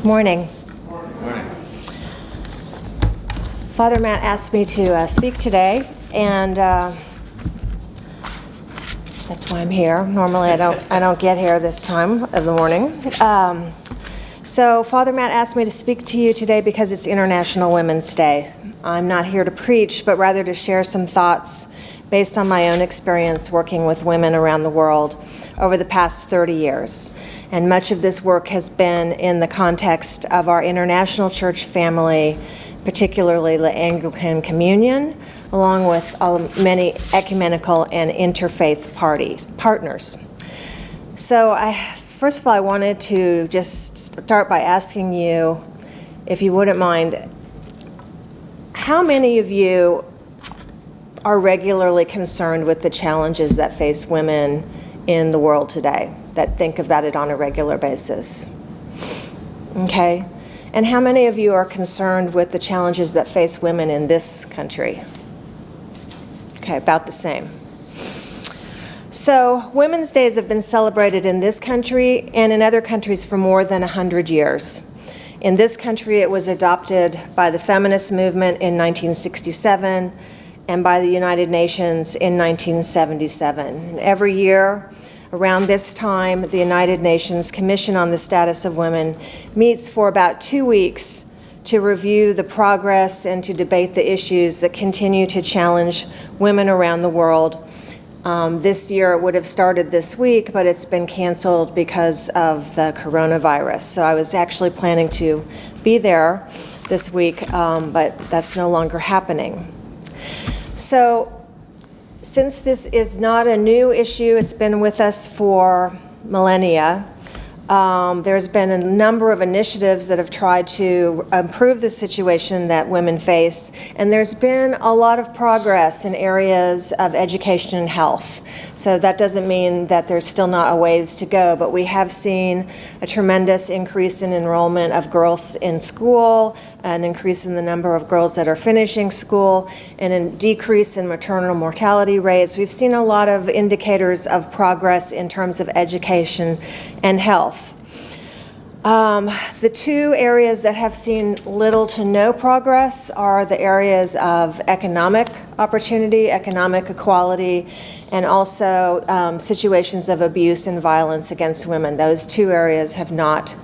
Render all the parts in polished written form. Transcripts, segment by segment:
Morning. Morning. Father Matt asked me to speak today, and that's why I'm here. Normally I don't get here this time of the morning. So Father Matt asked me to speak to you today because it's International Women's Day. I'm not here to preach, but rather to share some thoughts based on my own experience working with women around the world over the past 30 years. And much of this work has been in the context of our international church family, particularly the Anglican Communion, along with many ecumenical and interfaith partners. So first of all, I wanted to just start by asking you, if you wouldn't mind, how many of you are regularly concerned with the challenges that face women in the world today, that think about it on a regular basis? Okay. And how many of you are concerned with the challenges that face women in this country? Okay, about the same. So Women's Days have been celebrated in this country and in other countries for more than 100 years. In this country, it was adopted by the feminist movement in 1967 and by the United Nations in 1977. And every year, around this time, the United Nations Commission on the Status of Women meets for about 2 weeks to review the progress and to debate the issues that continue to challenge women around the world. This year it would have started this week, but it's been canceled because of the coronavirus. So I was actually planning to be there this week, but that's no longer happening. So since this is not a new issue, it's been with us for millennia. There's been a number of initiatives that have tried to improve the situation that women face, and there's been a lot of progress in areas of education and health. So that doesn't mean that there's still not a ways to go, but we have seen a tremendous increase in enrollment of girls in school, an increase in the number of girls that are finishing school, and a decrease in maternal mortality rates. We've seen a lot of indicators of progress in terms of education and health. The two areas that have seen little to no progress are the areas of economic opportunity, economic equality, and also situations of abuse and violence against women. Those two areas have not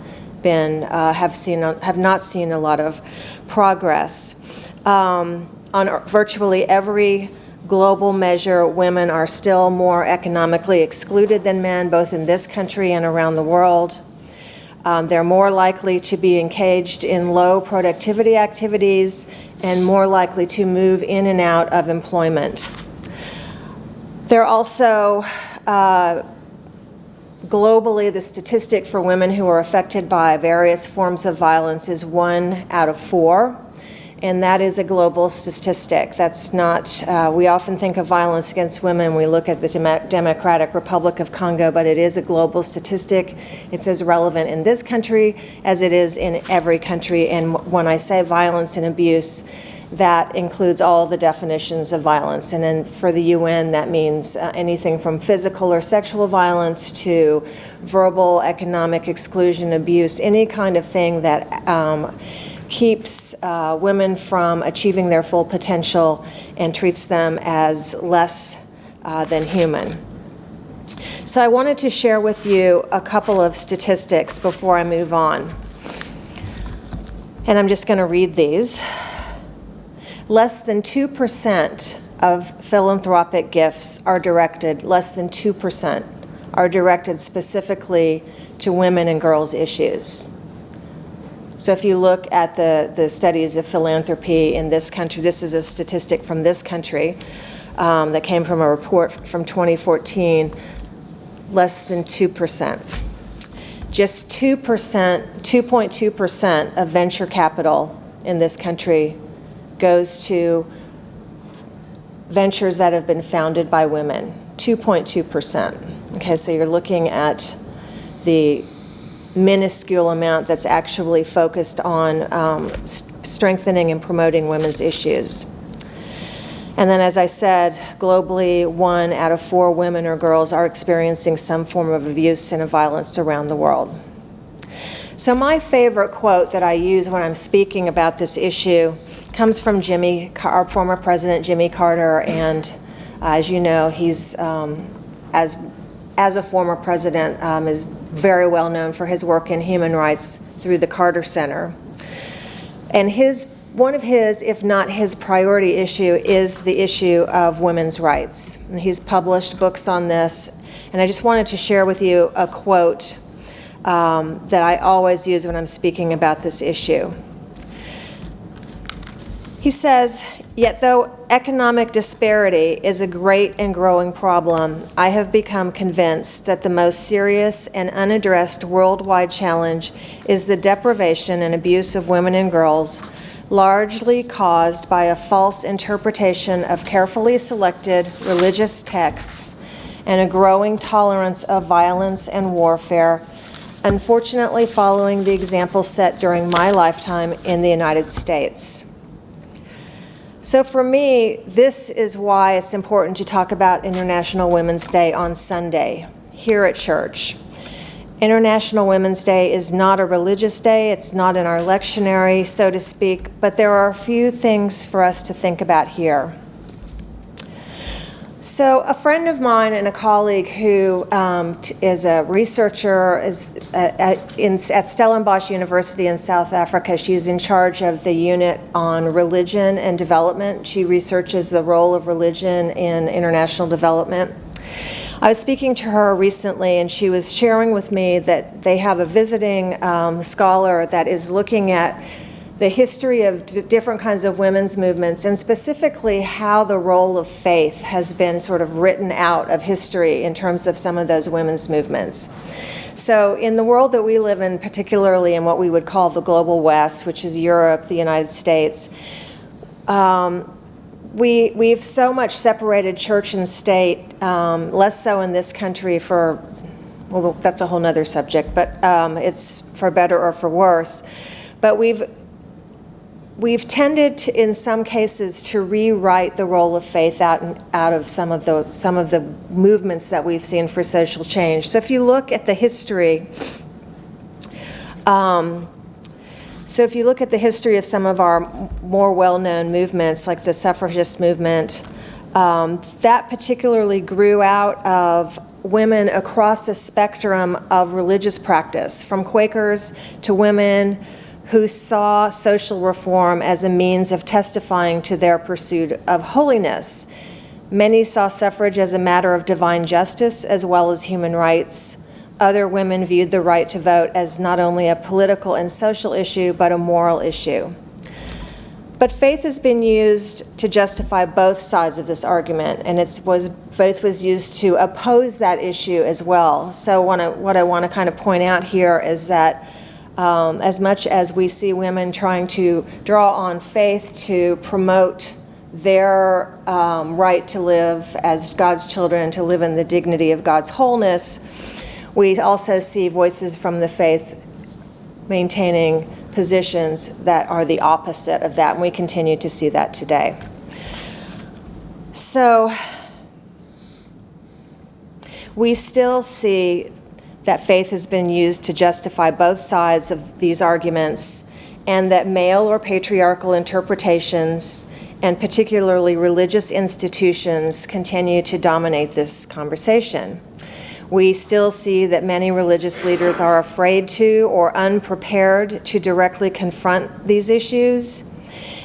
seen a lot of progress. On virtually every global measure, women are still more economically excluded than men, both in this country and around the world. They're more likely to be engaged in low productivity activities and more likely to move in and out of employment. They're also globally, the statistic for women who are affected by various forms of violence is 1 out of 4, and that is a global statistic. That's not, we often think of violence against women, we look at the Democratic Republic of Congo, but it is a global statistic. It's as relevant in this country as it is in every country, and when I say violence and abuse, that includes all the definitions of violence. And then for the UN, that means anything from physical or sexual violence to verbal, economic exclusion, abuse, any kind of thing that keeps women from achieving their full potential and treats them as less than human. So I wanted to share with you a couple of statistics before I move on. And I'm just going to read these. Less than 2% of philanthropic gifts are directed, less than 2% are directed specifically to women and girls issues. So if you look at the studies of philanthropy in this country, this is a statistic from this country that came from a report from 2014, less than 2%. Just 2.2% of venture capital in this country goes to ventures that have been founded by women, 2.2%. Okay, so you're looking at the minuscule amount that's actually focused on strengthening and promoting women's issues. And then, as I said, globally, 1 out of 4 women or girls are experiencing some form of abuse and of violence around the world. So my favorite quote that I use when I'm speaking about this issue comes from our former president, Jimmy Carter, and as you know, he's, as a former president, is very well known for his work in human rights through the Carter Center. And one of his, if not his priority issue, is the issue of women's rights. And he's published books on this, and I just wanted to share with you a quote that I always use when I'm speaking about this issue. He says, "Yet though economic disparity is a great and growing problem, I have become convinced that the most serious and unaddressed worldwide challenge is the deprivation and abuse of women and girls, largely caused by a false interpretation of carefully selected religious texts and a growing tolerance of violence and warfare, unfortunately following the example set during my lifetime in the United States." So for me, this is why it's important to talk about International Women's Day on Sunday here at church. International Women's Day is not a religious day, it's not in our lectionary, so to speak, but there are a few things for us to think about here. So a friend of mine and a colleague who is a researcher at Stellenbosch University in South Africa. She's in charge of the unit on religion and development. She researches the role of religion in international development. I was speaking to her recently, and she was sharing with me that they have a visiting scholar that is looking at the history of different kinds of women's movements, and specifically how the role of faith has been sort of written out of history in terms of some of those women's movements. So in the world that we live in, particularly in what we would call the global West, which is Europe, the United States, we've so much separated church and state, less so in this country well, that's a whole nother subject, but it's for better or for worse. But we've tended to, in some cases, to rewrite the role of faith out of some of the movements that we've seen for social change. So if you look at the history, of some of our more well-known movements, like the suffragist movement, that particularly grew out of women across the spectrum of religious practice, from Quakers to women who saw social reform as a means of testifying to their pursuit of holiness. Many saw suffrage as a matter of divine justice as well as human rights. Other women viewed the right to vote as not only a political and social issue, but a moral issue. But faith has been used to justify both sides of this argument, and faith was used to oppose that issue as well. So what I want to kind of point out here is that as much as we see women trying to draw on faith to promote their right to live as God's children and to live in the dignity of God's wholeness, we also see voices from the faith maintaining positions that are the opposite of that, and we continue to see that today. So we still see that faith has been used to justify both sides of these arguments, and that male or patriarchal interpretations, and particularly religious institutions, continue to dominate this conversation. We still see that many religious leaders are afraid to or unprepared to directly confront these issues,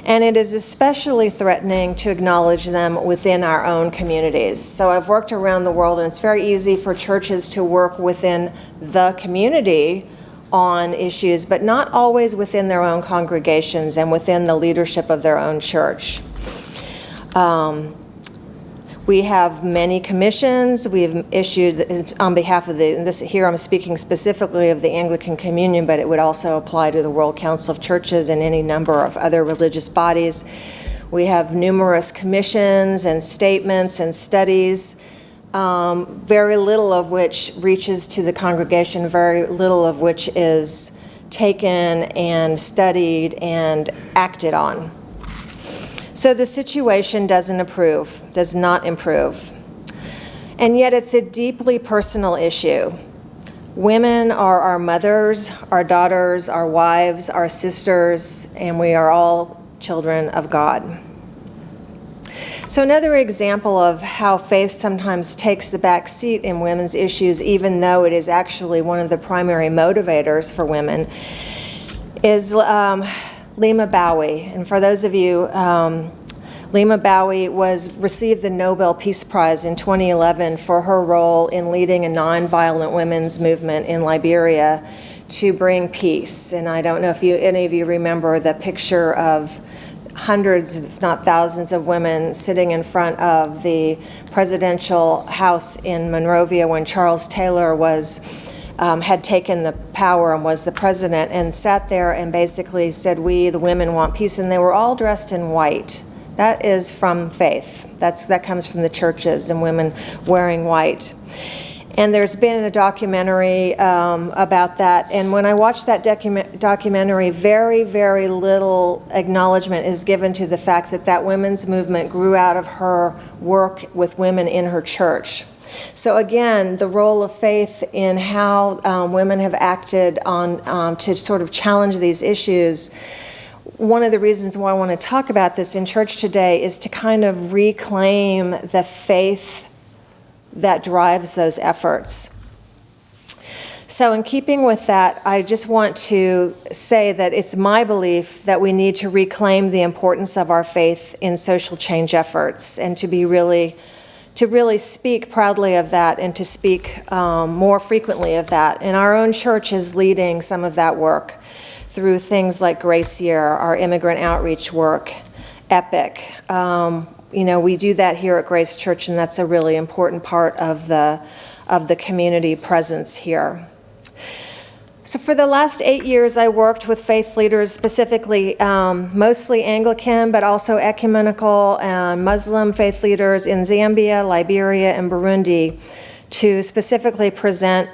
and it is especially threatening to acknowledge them within our own communities. So I've worked around the world, and it's very easy for churches to work within the community on issues, but not always within their own congregations and within the leadership of their own church. We have many commissions. We've issued on behalf of here I'm speaking specifically of the Anglican Communion, but it would also apply to the World Council of Churches and any number of other religious bodies. We have numerous commissions and statements and studies, very little of which reaches to the congregation, very little of which is taken and studied and acted on. So the situation does not improve. And yet it's a deeply personal issue. Women are our mothers, our daughters, our wives, our sisters, and we are all children of God. So another example of how faith sometimes takes the back seat in women's issues, even though it is actually one of the primary motivators for women, is Lima Bowie. And for those of you, Lima Bowie received the Nobel Peace Prize in 2011 for her role in leading a nonviolent women's movement in Liberia to bring peace. And I don't know if any of you remember the picture of hundreds, if not thousands, of women sitting in front of the presidential house in Monrovia when Charles Taylor had taken the power and was the president, and sat there and basically said, "We, the women, want peace," and they were all dressed in white. That is from faith. That comes from the churches and women wearing white. And there's been a documentary about that. And when I watched that documentary, very, very little acknowledgement is given to the fact that women's movement grew out of her work with women in her church. So again, the role of faith in how women have acted on to sort of challenge these issues. One of the reasons why I want to talk about this in church today is to kind of reclaim the faith that drives those efforts. So in keeping with that, I just want to say that it's my belief that we need to reclaim the importance of our faith in social change efforts, and to really speak proudly of that, and to speak more frequently of that. And our own church is leading some of that work through things like Grace Year, our immigrant outreach work, EPIC. We do that here at Grace Church, and that's a really important part of the community presence here. So for the last 8 years, I worked with faith leaders, specifically mostly Anglican, but also ecumenical and Muslim faith leaders in Zambia, Liberia, and Burundi, to specifically prevent,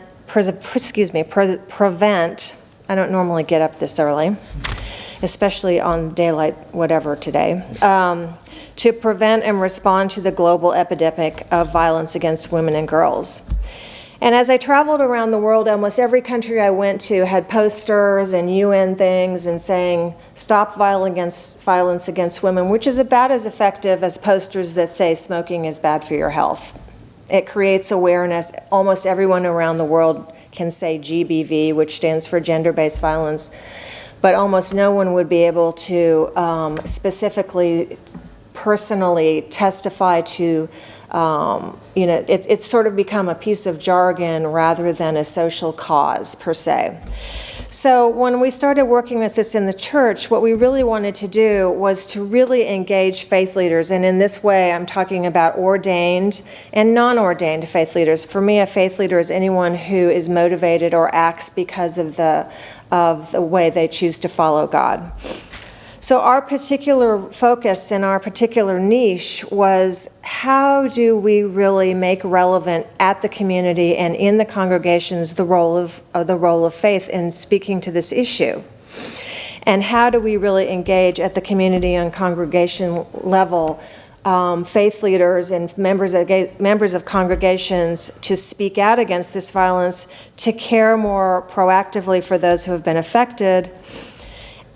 I don't normally get up this early, especially on daylight whatever today, to prevent and respond to the global epidemic of violence against women and girls. And as I traveled around the world, almost every country I went to had posters and UN things and saying, "Stop violence against women," which is about as effective as posters that say smoking is bad for your health. It creates awareness. Almost everyone around the world can say GBV, which stands for gender-based violence, but almost no one would be able to specifically, personally testify to, it's sort of become a piece of jargon rather than a social cause per se. So when we started working with this in the church, what we really wanted to do was to really engage faith leaders. And in this way, I'm talking about ordained and non-ordained faith leaders. For me, a faith leader is anyone who is motivated or acts because of the way they choose to follow God. So our particular focus and our particular niche was, how do we really make relevant at the community and in the congregations the role of faith in speaking to this issue? And how do we really engage at the community and congregation level faith leaders and members of congregations to speak out against this violence, to care more proactively for those who have been affected,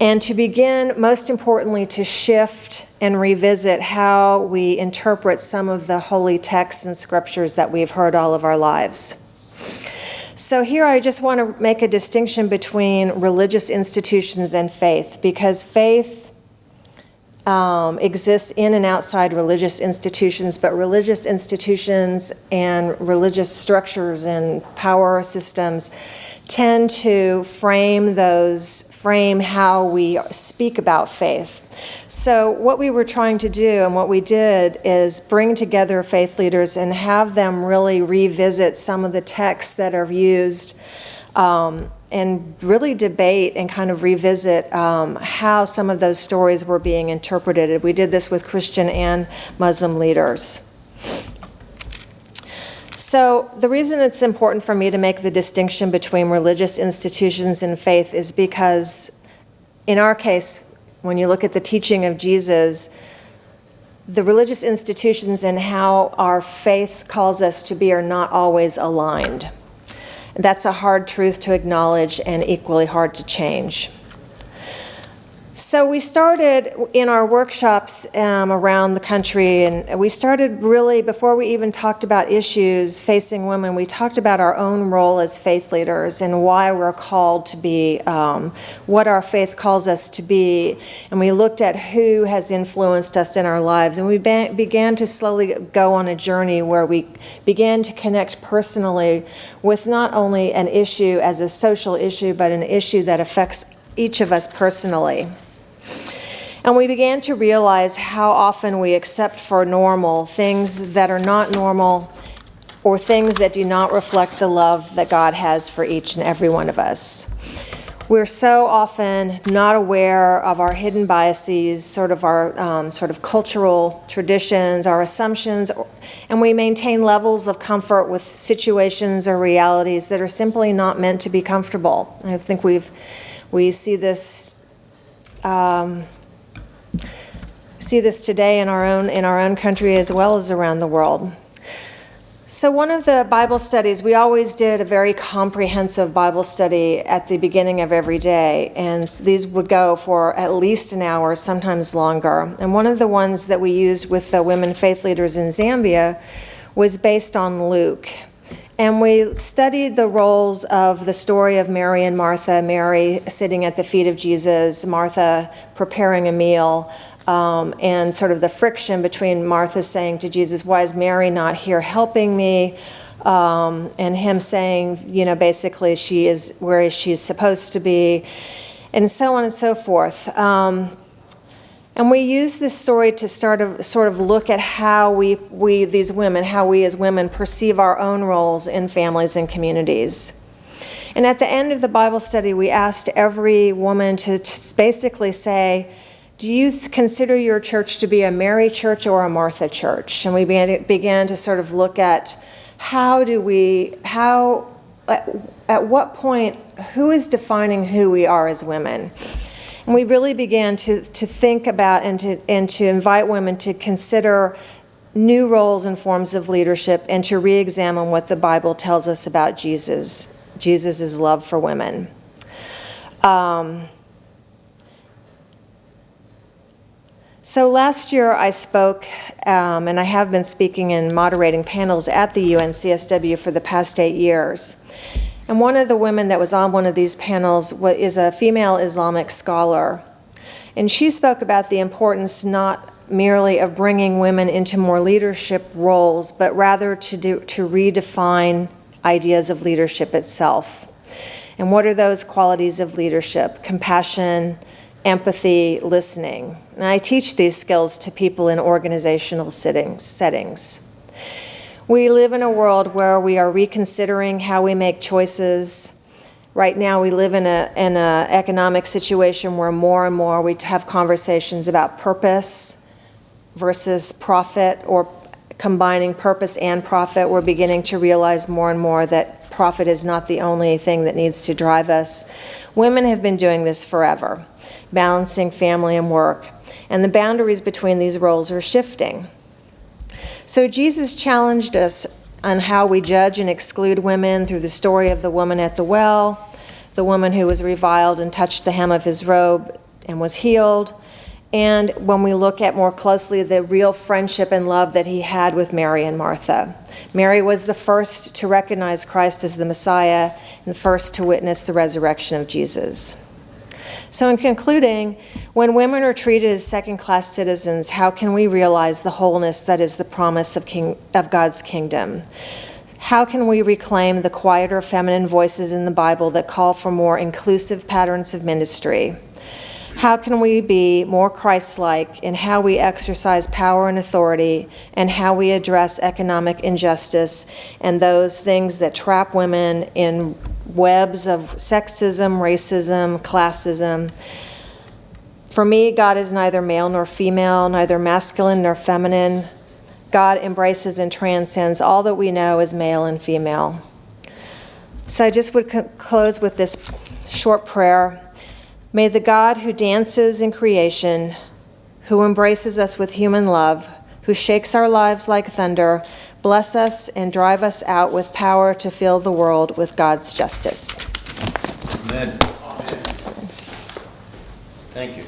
and to begin, most importantly, to shift and revisit how we interpret some of the holy texts and scriptures that we've heard all of our lives. So here I just want to make a distinction between religious institutions and faith, because faith exists in and outside religious institutions, but religious institutions and religious structures and power systems tend to frame how we speak about faith. So what we were trying to do and what we did is bring together faith leaders and have them really revisit some of the texts that are used, and really debate and kind of revisit how some of those stories were being interpreted. We did this with Christian and Muslim leaders. So the reason it's important for me to make the distinction between religious institutions and faith is because, in our case, when you look at the teaching of Jesus, the religious institutions and how our faith calls us to be are not always aligned. That's a hard truth to acknowledge and equally hard to change. So we started in our workshops around the country, and we started really, before we even talked about issues facing women, we talked about our own role as faith leaders and why we're called to be, what our faith calls us to be. And we looked at who has influenced us in our lives. And we began to slowly go on a journey where we began to connect personally with not only an issue as a social issue, but an issue that affects each of us personally. And we began to realize how often we accept for normal things that are not normal or things that do not reflect the love that God has for each and every one of us. We're so often not aware of our hidden biases, sort of our cultural traditions, our assumptions, and we maintain levels of comfort with situations or realities that are simply not meant to be comfortable. I think we see this today in our own country as well as around the world. So one of the Bible studies, we always did a very comprehensive Bible study at the beginning of every day, and these would go for at least an hour, sometimes longer. And one of the ones that we used with the women faith leaders in Zambia was based on Luke. And we studied the roles of the story of Mary and Martha, Mary sitting at the feet of Jesus, Martha preparing a meal, and sort of the friction between Martha saying to Jesus, "Why is Mary not here helping me?" And him saying, basically she is where she's supposed to be, and so on and so forth. And we use this story to sort of look at how we as women perceive our own roles in families and communities. And at the end of the Bible study, we asked every woman to basically say, do you consider your church to be a Mary church or a Martha church? And we began to sort of look at at what point, who is defining who we are as women? And we really began to think about and to invite women to consider new roles and forms of leadership and to re-examine what the Bible tells us about Jesus' love for women. So last year I spoke, and I have been speaking and moderating panels at the UNCSW for the past 8 years. And one of the women that was on one of these panels is a female Islamic scholar. And she spoke about the importance not merely of bringing women into more leadership roles, but rather to redefine ideas of leadership itself. And what are those qualities of leadership? Compassion, empathy, listening. And I teach these skills to people in organizational settings. We live in a world where we are reconsidering how we make choices. Right now we live in an economic situation where more and more we have conversations about purpose versus profit, or combining purpose and profit. We're beginning to realize more and more that profit is not the only thing that needs to drive us. Women have been doing this forever, balancing family and work, and the boundaries between these roles are shifting. So Jesus challenged us on how we judge and exclude women through the story of the woman at the well, the woman who was reviled and touched the hem of his robe and was healed, and when we look at more closely the real friendship and love that he had with Mary and Martha. Mary was the first to recognize Christ as the Messiah and the first to witness the resurrection of Jesus. So in concluding, when women are treated as second-class citizens, how can we realize the wholeness that is the promise of God's kingdom? How can we reclaim the quieter feminine voices in the Bible that call for more inclusive patterns of ministry? How can we be more Christ-like in how we exercise power and authority, and how we address economic injustice and those things that trap women in webs of sexism, racism, classism? For me, God is neither male nor female, neither masculine nor feminine. God embraces and transcends all that we know as male and female. So I just would close with this short prayer. May the God who dances in creation, who embraces us with human love, who shakes our lives like thunder, Bless us and drive us out with power to fill the world with God's justice. Amen. Thank you.